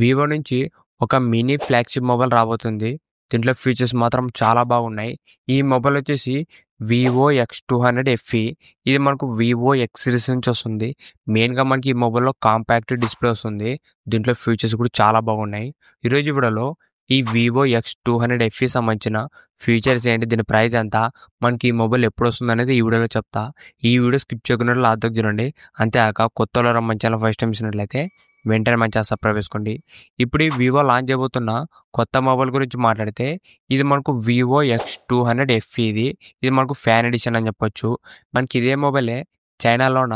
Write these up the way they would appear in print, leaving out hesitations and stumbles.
Vivo నుంచి ఒక mini flagship mobile రాబోతుంది. దీంట్లో ఫీచర్స్ మాత్రం చాలా బాగున్నాయి. ఈ మొబైల్ వచ్చేసి వివో X200 FE. ఇది మనకు వివో ఎక్స్ సిరీస్ నుంచి వస్తుంది. మెయిన్‌గా మనకి ఈ మొబైల్‌లో కాంపాక్ట్ డిస్‌ప్లే వస్తుంది. దీంట్లో ఫీచర్స్ కూడా చాలా బాగున్నాయి. ఈరోజు వీడియోలో ఈ వివో X200 FE సంబంధించిన ఫీచర్స్ ఏంటి? దీని ప్రైస్ ఎంత? మనకి ఈ మొబైల్ ఎప్పుడొస్తుందనేది ఈ వీడియోలో చెప్తా. ఈ వీడియో స్కిప్ చేయకుండా లాస్ట్ దాకా చూడండి. అంతేకాక కొత్తోళ్ళెవరైనా మన ఛానల్ ఫస్ట్ టైం చూసినట్లయితే వెంటనే మన ఛానల్ సబ్స్క్రైబ్ చేసుకోండి. ఇప్పుడు ఈ వివో లాంచ్ చేయబోతున్న కొత్త మొబైల్ గురించి మాట్లాడితే ఇది మనకు వివో X200 FE ఇది. ఇది మనకు ఫ్యాన్ ఎడిషన్ అని చెప్పొచ్చు. మనకి ఇదే మొబైలే చైనాలోన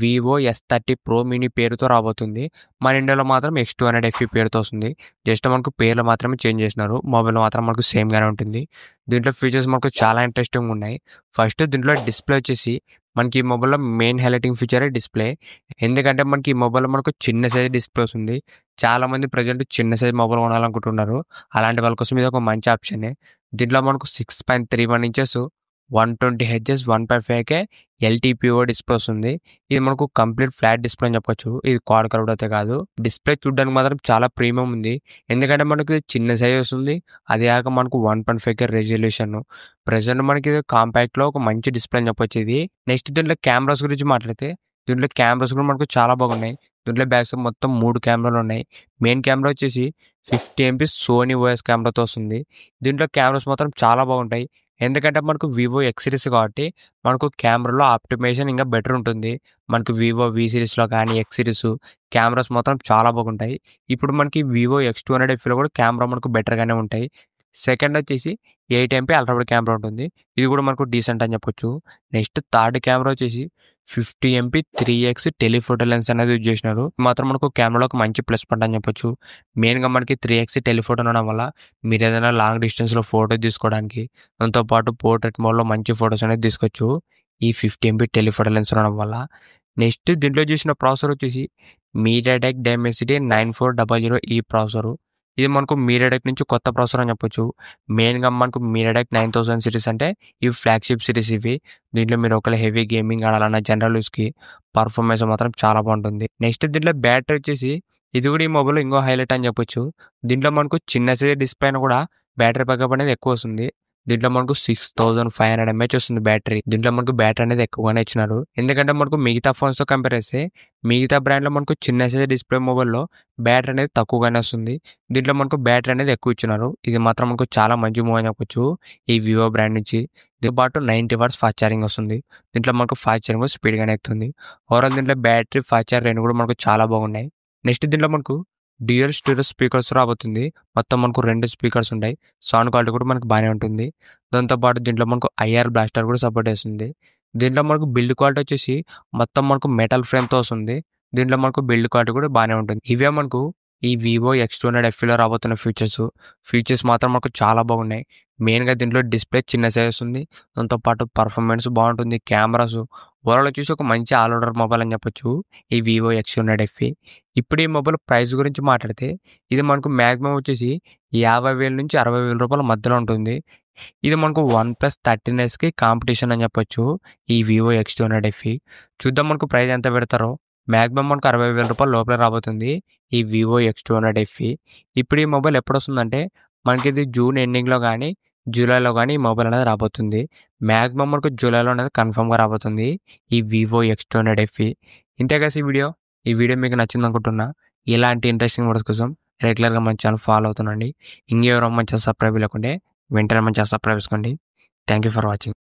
వివో S30 ప్రో మినీ పేరుతో రాబోతుంది. మన ఇండియాలో మాత్రం X200 FE పేరుతో వస్తుంది. జస్ట్ మనకు పేర్లు మాత్రమే చేంజ్ చేసినారు. మొబైల్ మాత్రం మనకు సేమ్‌గానే ఉంటుంది. దీంట్లో ఫీచర్స్ మనకు చాలా ఇంట్రెస్టింగ్‌గా ఉన్నాయి. ఫస్ట్ దీంట్లో డిస్‌ప్లే వచ్చేసి మనకి ఈ మొబైల్‌లో మెయిన్ హైలైటింగ్ ఫీచరే డిస్‌ప్లే. ఎందుకంటే మనకి ఈ మొబైల్‌లో మనకు చిన్న సైజ్ డిస్‌ప్లే వస్తుంది. చాలామంది ప్రెజెంట్ చిన్న సైజ్ మొబైల్ కొనాలనుకుంటున్నారు. అలాంటి వాళ్ళ కోసం ఇది ఒక మంచి ఆప్షనే. దీంట్లో మనకు 6.31 ఇంచెస్ 120 హెర్ట్జ్ 1.5K ఎల్‌టిపిఓ డిస్‌ప్లే వస్తుంది. ఇది మనకు కంప్లీట్ ఫ్లాట్ డిస్‌ప్లే అని చెప్పొచ్చు. ఇది క్వాడ్ కర్వ్డ్ అయితే కాదు. డిస్‌ప్లే చూడడానికి మాత్రం చాలా ప్రీమియం ఉంది. ఎందుకంటే మనకి ఇది చిన్న సైజ్ వస్తుంది. అది కాక మనకు 1.5K రెజల్యూషన్. ప్రెజెంట్ మనకి ఇది కాంపాక్ట్‌లో ఒక మంచి డిస్‌ప్లే అని చెప్పొచ్చు ఇది. నెక్స్ట్ దీంట్లో కెమెరాస్ గురించి మాట్లాడితే దీంట్లో కెమెరాస్ కూడా మనకు చాలా బాగున్నాయి. దీంట్లో బ్యాక్ సైడ్ మొత్తం 3 కెమెరాలు ఉన్నాయి. మెయిన్ కెమెరా వచ్చేసి 50 ఎంపీ సోనీ ఓఎస్ కెమెరాతో వస్తుంది. దీంట్లో కెమెరాస్ మాత్రం చాలా బాగుంటాయి. ఎందుకంటే మనకు వివో ఎక్స్ సిరీస్ కాబట్టి మనకు కెమెరాలో ఆప్టిమైజేషన్ ఇంకా బెటర్ ఉంటుంది. మనకు వివో వి సిరీస్‌లో కానీ ఎక్స్ సిరీస్ కెమెరాస్ మాత్రం చాలా బాగుంటాయి. ఇప్పుడు మనకి వివో X200 FEలో కూడా కెమెరా మనకు బెటర్‌గానే ఉంటాయి. సెకండ్ వచ్చేసి 8 ఎంపీ అల్ట్రా వైడ్ కెమెరా ఉంటుంది. ఇది కూడా మనకు డీసెంట్ అని చెప్పొచ్చు. నెక్స్ట్ థర్డ్ కెమెరా వచ్చేసి 50 ఎంపీ 3x టెలిఫోటో లెన్స్ అనేది యూజ్ చేసినారు. మాత్రం మనకు కెమెరాలో ఒక మంచి ప్లస్ పాయింట్ అని చెప్పొచ్చు. మెయిన్‌గా మనకి 3x టెలిఫోటో ఉండడం వల్ల మీరు ఏదైనా లాంగ్ డిస్టెన్స్‌లో ఫోటో తీసుకోవడానికి దాంతో పాటు పోర్ట్రేట్ మోడ్‌లో మంచి ఫోటోస్ అనేది తీసుకోవచ్చు. ఈ 50 ఎంపీ టెలిఫోటో లెన్స్ ఉండడం వల్ల. నెక్స్ట్ దీంట్లో చూసిన ప్రాసెసర్ వచ్చేసి మీడియాటెక్ డైమెన్సిటీ 9400 ఈ ప్రాసెసర్. ఇది మనకు మీడియాటెక్ నుంచి కొత్త ప్రాసెసర్ అని చెప్పొచ్చు. మెయిన్‌గా మనకు మీడియాటెక్ 9000 సిరీస్ అంటే ఇవి ఫ్లాగ్‌షిప్ సిరీస్ ఇవి. దీంట్లో మీరు ఒకవేళ హెవీ గేమింగ్ ఆడాలన్నా జనరల్ యూస్‌కి పర్ఫార్మెన్స్ మాత్రం చాలా బాగుంటుంది. నెక్స్ట్ దీంట్లో బ్యాటరీ వచ్చేసి ఇది కూడా ఈ మొబైల్‌లో ఇంకో హైలైట్ అని చెప్పొచ్చు. దీంట్లో మనకు చిన్న సైజ్ డిస్‌ప్లే అయినా కూడా బ్యాటరీ బ్యాకప్ అనేది ఎక్కువ వస్తుంది. దీంట్లో మనకు 6500 mAh వస్తుంది బ్యాటరీ. దీంట్లో మనకు బ్యాటరీ అనేది ఎక్కువగానే ఇచ్చినారు. ఎందుకంటే మనకు మిగతా ఫోన్స్‌తో కంపేర్ చేస్తే మిగతా బ్రాండ్‌లో మనకు చిన్న సైజ్ డిస్‌ప్లే మొబైల్‌లో బ్యాటరీ అనేది తక్కువగానే వస్తుంది. దీంట్లో మనకు బ్యాటరీ అనేది ఎక్కువ ఇచ్చినారు. ఇది మాత్రం మనకు చాలా మంచి మూవ్ అని చెప్పొచ్చు ఈ వివో బ్రాండ్ నుంచి. దీంతో పాటు 90 వాట్స్ ఫాస్ట్ ఛార్జింగ్ వస్తుంది. దీంట్లో మనకు ఫాస్ట్ ఛార్జింగ్ స్పీడ్‌గానే ఎక్కుతుంది. ఓవరాల్ దీంట్లో బ్యాటరీ, ఫాస్ట్ ఛార్జ్ రెండు కూడా మనకు చాలా బాగున్నాయి. నెక్స్ట్ దీంట్లో మనకు డ్యూయల్ స్టీరియో స్పీకర్స్ రాబోతుంది. మొత్తం మనకు 2 స్పీకర్స్ ఉంటాయి. సౌండ్ క్వాలిటీ కూడా మనకు బాగానే ఉంటుంది. దాంతో పాటు దీంట్లో మనకు ఐఆర్ బ్లాస్టర్ కూడా సపోర్ట్ చేస్తుంది. దీంట్లో మనకు బిల్డ్ క్వాలిటీ వచ్చేసి మొత్తం మనకు మెటల్ ఫ్రేమ్‌తో వస్తుంది. దీంట్లో మనకు బిల్డ్ క్వాలిటీ కూడా బాగానే ఉంటుంది. ఇవే మనకు ఈ వివో X200 FEలో రాబోతున్న ఫీచర్స్ మాత్రం మనకు చాలా బాగున్నాయి. మెయిన్‌గా దీంట్లో డిస్‌ప్లే చిన్న సైజ్ వస్తుంది. దాంతో పాటు పర్ఫార్మెన్స్ బాగుంటుంది. కెమెరాస్ ఓవరాల్ వచ్చేసి ఒక మంచి ఆల్ రౌండర్ మొబైల్ అని చెప్పొచ్చు ఈ వివో X200 FE. ఇప్పుడు ఈ మొబైల్ ప్రైస్ గురించి మాట్లాడితే ఇది మనకు మాక్సిమం వచ్చేసి 50,000 నుంచి 60,000 రూపాయల మధ్యలో ఉంటుంది. ఇది మనకు వన్‌ప్లస్ 13Sకి కాంపిటీషన్ అని చెప్పొచ్చు ఈ వివో X200 FE. చూద్దాం మనకు ప్రైస్ ఎంత పెడతారో. మాక్సిమం మనకు 60,000 రూపాయల లోపలే రాబోతుంది ఈ వివో X200 FE. ఇప్పుడు ఈ మొబైల్ ఎప్పుడొస్తుందంటే మనకి ఇది జూన్ ఎండింగ్‌లో కానీ జూలైలో కానీ ఈ మొబైల్ అనేది రాబోతుంది. మాక్సిమం మనకు జూలైలో అనేది కన్ఫర్మ్‌గా రాబోతుంది ఈ వివో X200 FE. ఇంతే గైస్ ఈ వీడియో మీకు నచ్చింది అనుకుంటున్నా. ఇలాంటి ఇంట్రెస్టింగ్ వీడియోస్ కోసం రెగ్యులర్‌గా మన ఛానల్ ఫాలో అవుతుండండి. ఇంకెవరైనా మన ఛానల్ సబ్స్క్రైబ్ లేకుంటే వెంటనే మన ఛానల్ సబ్స్క్రైబ్ చేసుకోండి. Thank you for watching.